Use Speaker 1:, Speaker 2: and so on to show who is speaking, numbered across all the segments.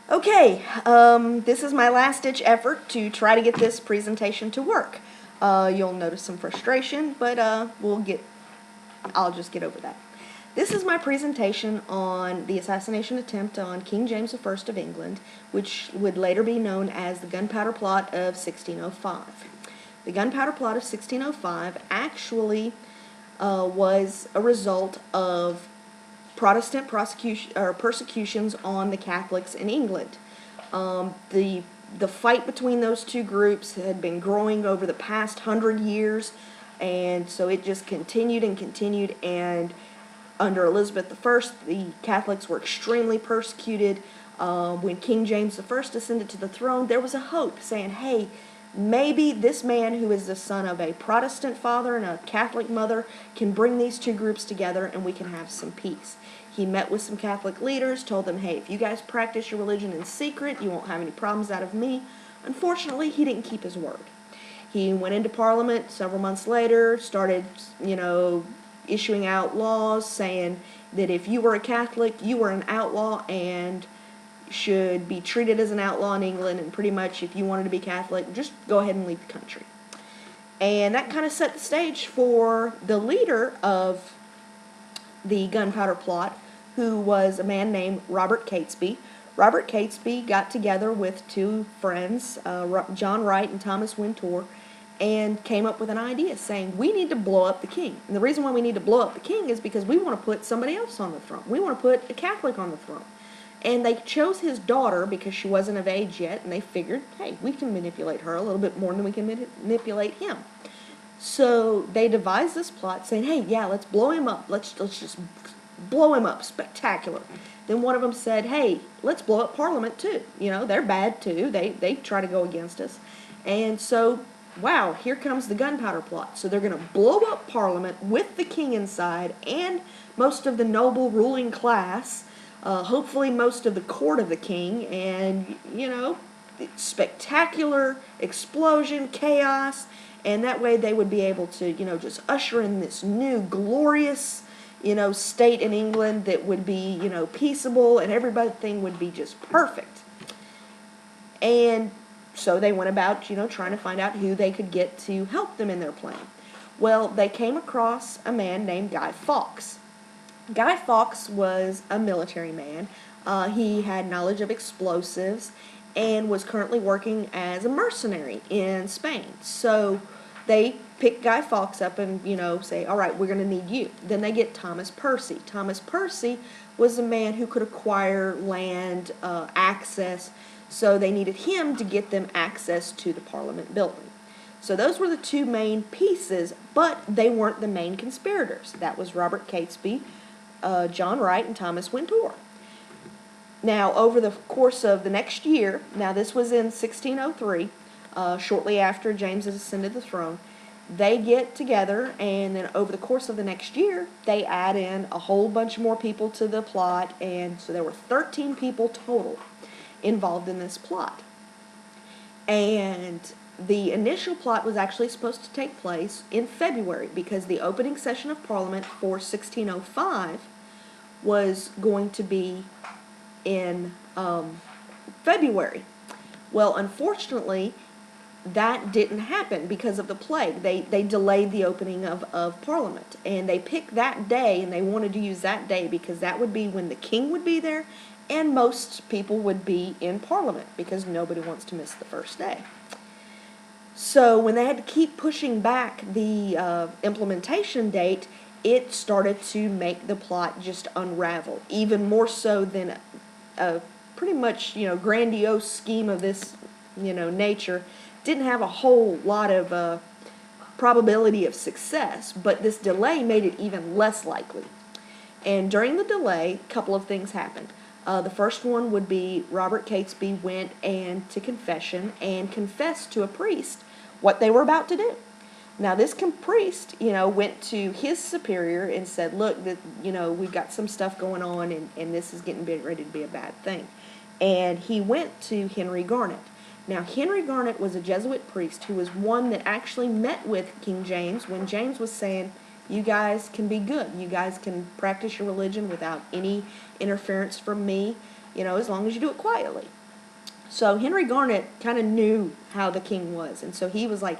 Speaker 1: Okay, this is my last-ditch effort to try to get this presentation to work. You'll notice some frustration, but I'll just get over that. This is my presentation on the assassination attempt on King James I of England, which would later be known as the Gunpowder Plot of 1605. The Gunpowder Plot of 1605 actually was a result of Protestant persecutions on the Catholics in England. The fight between those two groups had been growing over the past 100 years, and so it just continued and continued. And under Elizabeth I, the Catholics were extremely persecuted. When King James I ascended to the throne, there was a hope saying, hey, maybe this man who is the son of a Protestant father and a Catholic mother can bring these two groups together and we can have some peace. He met with some Catholic leaders, told them, hey, if you guys practice your religion in secret, you won't have any problems out of me. Unfortunately, he didn't keep his word. He went into Parliament several months later, started, issuing out laws saying that if you were a Catholic, you were an outlaw and should be treated as an outlaw in England, and pretty much if you wanted to be Catholic, just go ahead and leave the country. And that kind of set the stage for the leader of the Gunpowder Plot, who was a man named Robert Catesby. Robert Catesby got together with two friends, John Wright and Thomas Wintour, and came up with an idea saying, we need to blow up the king. And the reason why we need to blow up the king is because we want to put somebody else on the throne. We want to put a Catholic on the throne. And they chose his daughter because she wasn't of age yet, and they figured, hey, we can manipulate her a little bit more than we can manipulate him. So they devised this plot saying, hey, yeah, let's blow him up. Let's just blow him up. Spectacular. Then one of them said, hey, let's blow up Parliament too. They're bad too. They try to go against us. And so, wow, here comes the Gunpowder Plot. So they're going to blow up Parliament with the king inside and most of the noble ruling class, hopefully most of the court of the king, and, spectacular explosion, chaos, and that way they would be able to, just usher in this new glorious, state in England that would be, peaceable, and everything would be just perfect. And so they went about, trying to find out who they could get to help them in their plan. Well, they came across a man named Guy Fawkes. Guy Fawkes was a military man. He had knowledge of explosives and was currently working as a mercenary in Spain. So they pick Guy Fawkes up and, say, all right, we're going to need you. Then they get Thomas Percy. Thomas Percy was a man who could acquire land, access, so they needed him to get them access to the Parliament building. So those were the two main pieces, but they weren't the main conspirators. That was Robert Catesby, John Wright, and Thomas Wintour. Now, over the course of the next year, now this was in 1603, shortly after James had ascended the throne, they get together, and then over the course of the next year, they add in a whole bunch more people to the plot, and so there were 13 people total involved in this plot. And the initial plot was actually supposed to take place in February because the opening session of Parliament for 1605 was going to be in February. Well, unfortunately, that didn't happen because of the plague. They delayed the opening of Parliament, and they picked that day, and they wanted to use that day because that would be when the king would be there and most people would be in Parliament because nobody wants to miss the first day. So when they had to keep pushing back the implementation date, it started to make the plot just unravel, even more so than a pretty much, grandiose scheme of this, nature. Didn't have a whole lot of probability of success, but this delay made it even less likely. And during the delay, a couple of things happened. The first one would be Robert Catesby went to confession and confessed to a priest what they were about to do. Now, this priest, went to his superior and said, look, we've got some stuff going on, and this is getting ready to be a bad thing. And he went to Henry Garnet. Now, Henry Garnet was a Jesuit priest who was one that actually met with King James when James was saying, You guys can be good. You guys can practice your religion without any interference from me, as long as you do it quietly. So Henry Garnet kind of knew how the king was, and so he was like,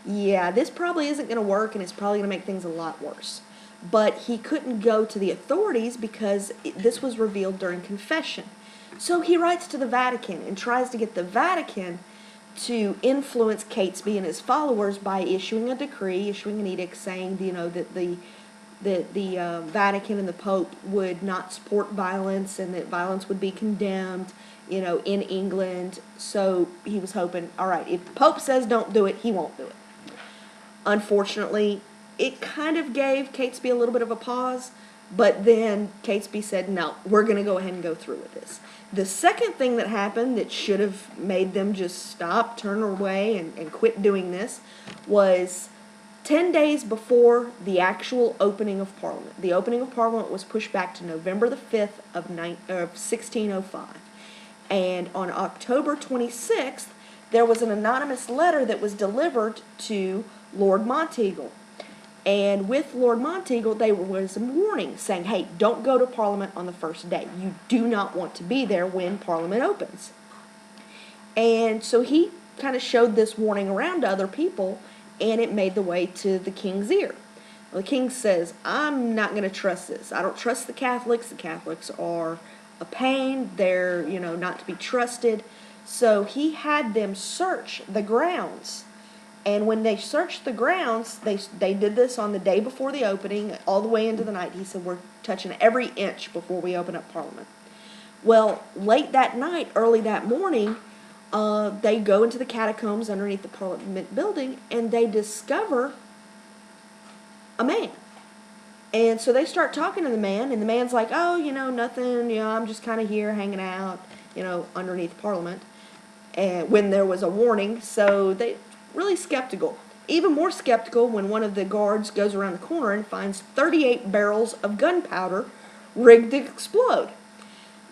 Speaker 1: yeah, this probably isn't going to work, and it's probably going to make things a lot worse. But he couldn't go to the authorities because this was revealed during confession. So he writes to the Vatican and tries to get the Vatican to influence Catesby and his followers by issuing a decree, issuing an edict saying, that the Vatican and the Pope would not support violence and that violence would be condemned, in England. So he was hoping, all right, if the Pope says don't do it, he won't do it. Unfortunately, it kind of gave Catesby a little bit of a pause, but then Catesby said, no, we're going to go ahead and go through with this. The second thing that happened that should have made them just stop, turn away, and quit doing this was 10 days before the actual opening of Parliament. The opening of Parliament was pushed back to November the 5th of 1605. And on October 26th, there was an anonymous letter that was delivered to Lord Monteagle. And with Lord Monteagle, there was a warning saying, hey, don't go to Parliament on the first day. You do not want to be there when Parliament opens. And so he kind of showed this warning around to other people, and it made the way to the king's ear. Well, the king says, I'm not going to trust this. I don't trust the Catholics. The Catholics are a pain. They're, not to be trusted. So he had them search the grounds. And when they searched the grounds, they did this on the day before the opening, all the way into the night. He said, we're touching every inch before we open up Parliament. Well, late that night, early that morning, they go into the catacombs underneath the Parliament building, and they discover a man. And so they start talking to the man, and the man's like, oh, nothing, I'm just kind of here hanging out, underneath Parliament. And when there was a warning, so they really skeptical. Even more skeptical when one of the guards goes around the corner and finds 38 barrels of gunpowder rigged to explode.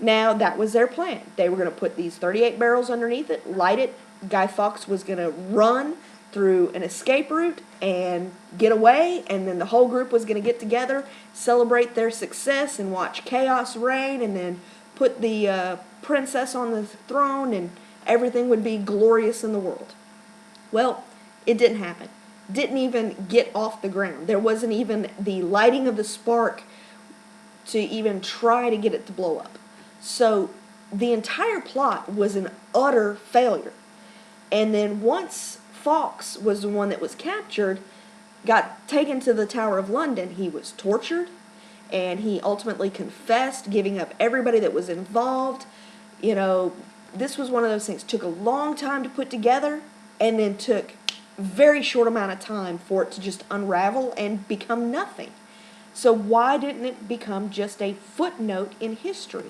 Speaker 1: Now, that was their plan. They were going to put these 38 barrels underneath it, light it. Guy Fawkes was going to run through an escape route and get away, and then the whole group was going to get together, celebrate their success, and watch chaos reign, and then put the princess on the throne, and everything would be glorious in the world. Well, it didn't happen. Didn't even get off the ground. There wasn't even the lighting of the spark to even try to get it to blow up. So the entire plot was an utter failure. And then once Fawkes was the one that was captured, got taken to the Tower of London, he was tortured, and he ultimately confessed, giving up everybody that was involved. This was one of those things. Took a long time to put together, and then took a very short amount of time for it to just unravel and become nothing. So why didn't it become just a footnote in history?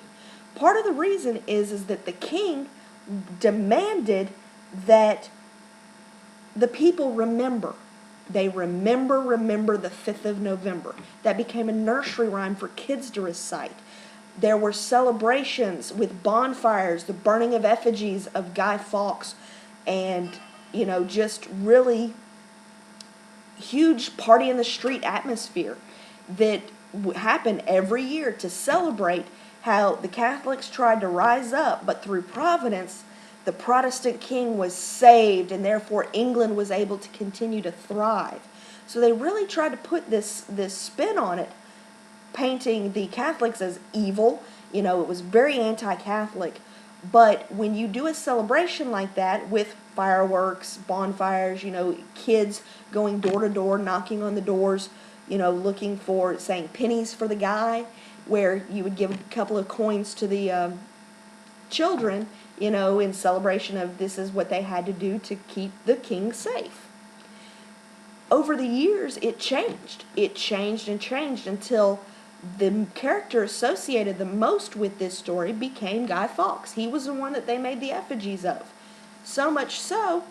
Speaker 1: Part of the reason is that the king demanded that the people remember. They remember the 5th of November. That became a nursery rhyme for kids to recite. There were celebrations with bonfires, the burning of effigies of Guy Fawkes, and just really huge party in the street atmosphere that happened every year to celebrate how the Catholics tried to rise up, but through providence, the Protestant king was saved, and therefore England was able to continue to thrive. So they really tried to put this spin on it, painting the Catholics as evil. It was very anti-Catholic. But when you do a celebration like that with fireworks, bonfires, kids going door to door, knocking on the doors, looking for, saying pennies for the guy, where you would give a couple of coins to the children, in celebration of this is what they had to do to keep the king safe. Over the years, it changed. It changed and changed until the character associated the most with this story became Guy Fawkes. He was the one that they made the effigies of. So much so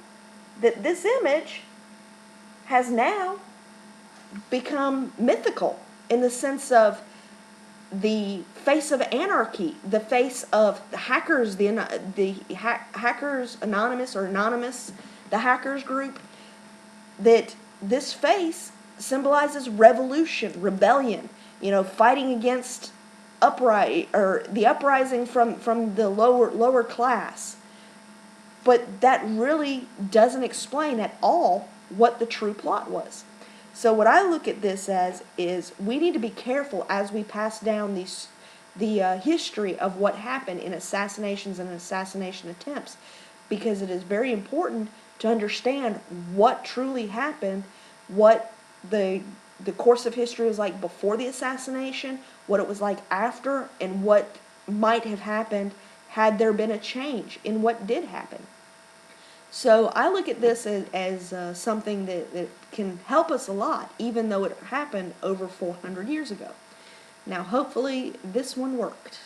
Speaker 1: that this image has now become mythical in the sense of the face of anarchy, the face of the hackers, the Hackers Anonymous or Anonymous, the hackers group, that this face symbolizes revolution, rebellion, fighting against the uprising from the lower class. But that really doesn't explain at all what the true plot was. So what I look at this as is we need to be careful as we pass down the history of what happened in assassinations and assassination attempts, because it is very important to understand what truly happened, what the course of history was like before the assassination, what it was like after, and what might have happened had there been a change in what did happen. So I look at this as something that can help us a lot, even though it happened over 400 years ago. Now, hopefully this one worked.